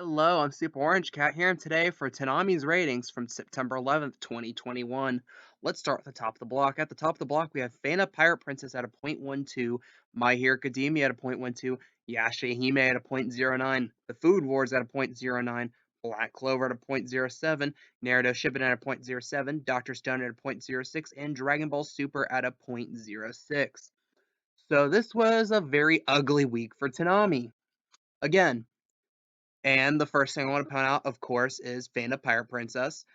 Hello, I'm Super Orange Cat here, and today for Toonami's ratings from September 11th, 2021. Let's start at the top of the block. At the top of the block, we have Fena Pirate Princess at a 0.12, My Hero Academia at a 0.12, Yashahime at a 0.09, The Food Wars at a 0.09, Black Clover at a 0.07, Naruto Shippuden at a 0.07, Doctor Stone at a 0.06, and Dragon Ball Super at a 0.06. So this was a very ugly week for Toonami. Again, and the first thing I want to point out, of course, is Fena Pirate Princess.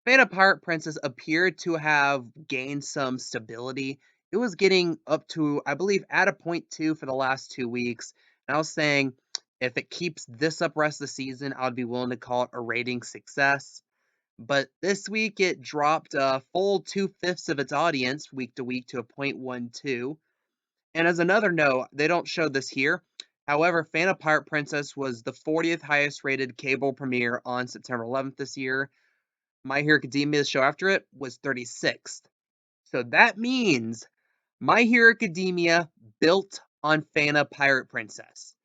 Fena Pirate Princess appeared to have gained some stability. It was getting up to, I believe, at a point two for the last 2 weeks. And I was saying, if it keeps this up rest of the season, I would be willing to call it a rating success. But this week it dropped a full 2/5 of its audience week to week to a 0.12. And as another note, they don't show this here. However, Fana Pirate Princess was the 40th highest rated cable premiere on September 11th this year. My Hero Academia, the show after it, was 36th. So that means My Hero Academia built on Fana Pirate Princess.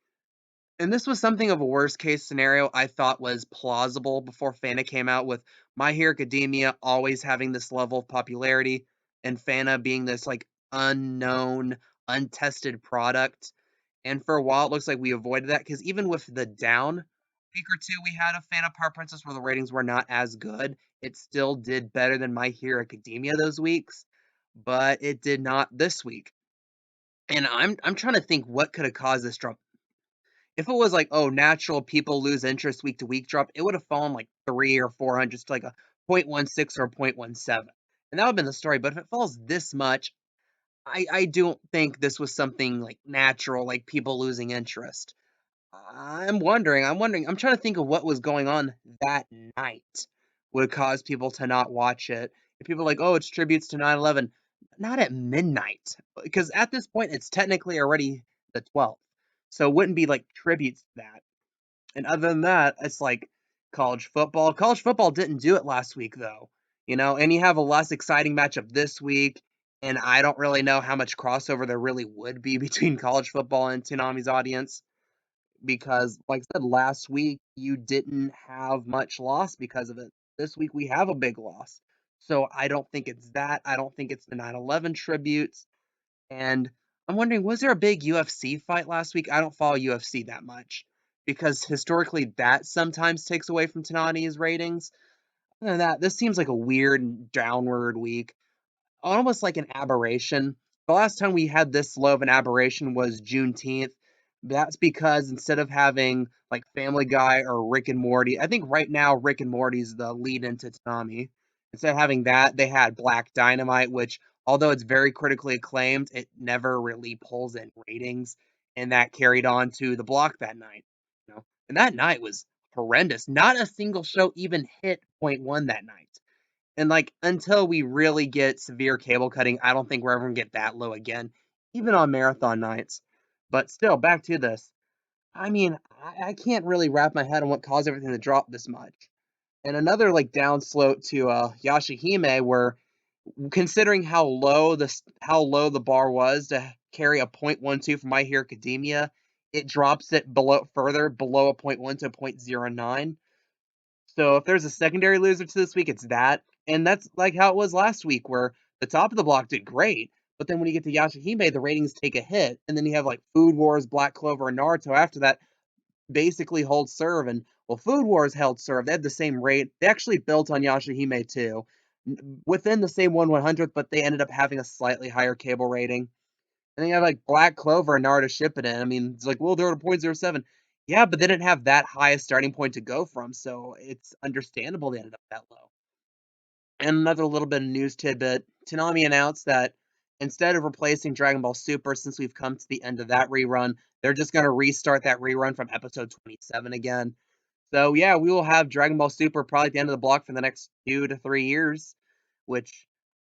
And this was something of a worst case scenario I thought was plausible before Fana came out, with My Hero Academia always having this level of popularity and Fana being this like unknown, untested product. And for a while it looks like we avoided that, because even with the down week or two we had of Fana Power Princess where the ratings were not as good, it still did better than My Hero Academia those weeks. But it did not this week. And I'm trying to think what could have caused this drop. If it was like, oh, natural people lose interest week to week drop, it would have fallen like 300 or 400 to like a 0.16 or a 0.17. And that would have been the story. But if it falls this much, I don't think this was something like natural, like people losing interest. I'm trying to think of what was going on that night would cause people to not watch it. If people are like, oh, it's tributes to 9/11, not at midnight. Because at this point, it's technically already the 12th. So it wouldn't be like tributes to that. And other than that, it's like college football. College football didn't do it last week, though. And you have a less exciting matchup this week. And I don't really know how much crossover there really would be between college football and Toonami's audience, because, like I said, last week you didn't have much loss because of it. This week we have a big loss. So I don't think it's that. I don't think it's the 9/11 tributes. And I'm wondering, was there a big UFC fight last week? I don't follow UFC that much, because historically that sometimes takes away from Tanani's ratings. Other than that, this seems like a weird downward week, almost like an aberration. The last time we had this low of an aberration was Juneteenth. That's because instead of having like Family Guy or Rick and Morty, I think right now Rick and Morty is the lead into Tsunami. Instead of having that, they had Black Dynamite, which, although it's very critically acclaimed, it never really pulls in ratings, and that carried on to the block that night. And that night was horrendous. Not a single show even hit point one that night. And like, until we really get severe cable cutting, I don't think we're ever gonna get that low again, even on marathon nights. But still, back to this. I mean, I can't really wrap my head on what caused everything to drop this much. And another like down slope to Yashahime, where considering how low the bar was to carry a 0.12 for My Hero Academia, it drops it below a point 0.1 to a 0.09. So if there's a secondary loser to this week, it's that. And that's like how it was last week, where the top of the block did great, but then when you get to Yashahime, the ratings take a hit, and then you have like Food Wars, Black Clover, and Naruto after that basically hold serve. And well, Food Wars held serve. They had the same rate. They actually built on Yashahime too, within the same 1/100th, but they ended up having a slightly higher cable rating. And then you have like Black Clover and Naruto Shippuden. I mean, it's like, well, they're at a 0.07. Yeah, but they didn't have that high a starting point to go from, so it's understandable they ended up that low. And another little bit of news tidbit, Toonami announced that instead of replacing Dragon Ball Super, since we've come to the end of that rerun, they're just going to restart that rerun from episode 27 again. So yeah, we will have Dragon Ball Super probably at the end of the block for the next 2 to 3 years, which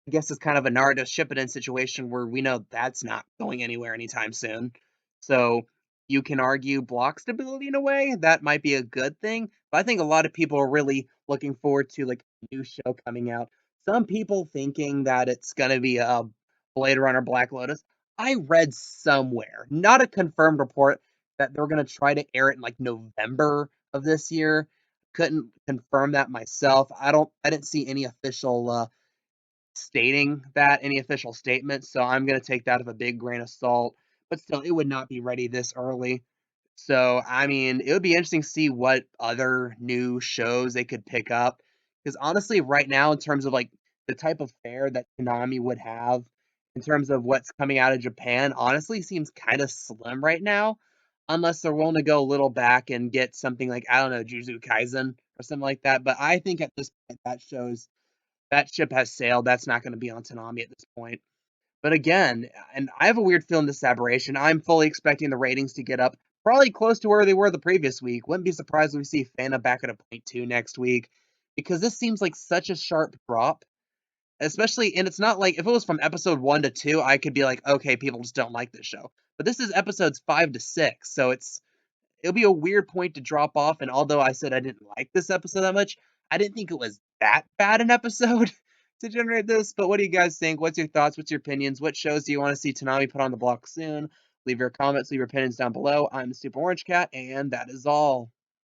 I guess is kind of a Naruto Shippuden situation where we know that's not going anywhere anytime soon. So you can argue block stability in a way. That might be a good thing. But I think a lot of people are really looking forward to like a new show coming out. Some people thinking that it's gonna be a Blade Runner Black Lotus. I read somewhere, not a confirmed report, that they're gonna try to air it in like November of this year. Couldn't confirm that myself. I didn't see any official stating that, any official statement, so I'm gonna take that with a big grain of salt. But still, it would not be ready this early. So, I mean, it would be interesting to see what other new shows they could pick up. Because honestly, right now, in terms of like the type of fare that Toonami would have, in terms of what's coming out of Japan, honestly seems kind of slim right now. Unless they're willing to go a little back and get something like, I don't know, Jujutsu Kaisen or something like that. But I think at this point, that ship has sailed. That's not going to be on Toonami at this point. But again, and I have a weird feeling this aberration. I'm fully expecting the ratings to get up probably close to where they were the previous week. Wouldn't be surprised if we see Fena back at a point two next week because this seems like such a sharp drop. Especially, and it's not like if it was from episode 1 to 2, I could be like, okay, people just don't like this show. But this is episodes 5 to 6, so it'll be a weird point to drop off. And although I said I didn't like this episode that much, I didn't think it was that bad an episode to generate this. But what do you guys think? What's your thoughts? What's your opinions? What shows do you want to see Toonami put on the block soon? Leave your comments, leave your opinions down below. I'm the Super Orange Cat, and that is all.